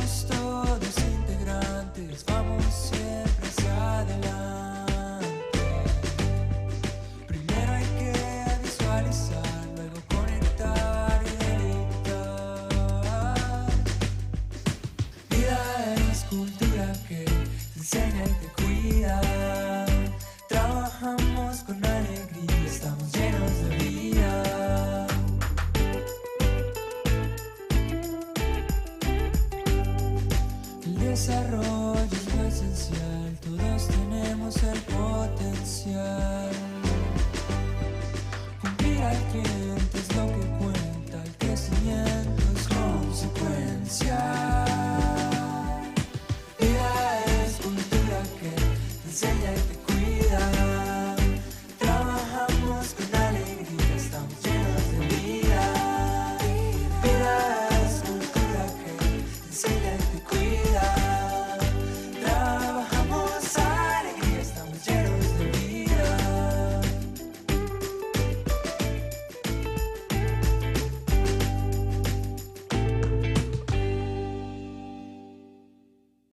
Somos todos integrantes, vamos siempre hacia adelante. Primero hay que visualizar, luego conectar y delitar. Vida es cultura que te enseña y te cuida. Trabajamos con alegría, estamos llenos de vida. El desarrollo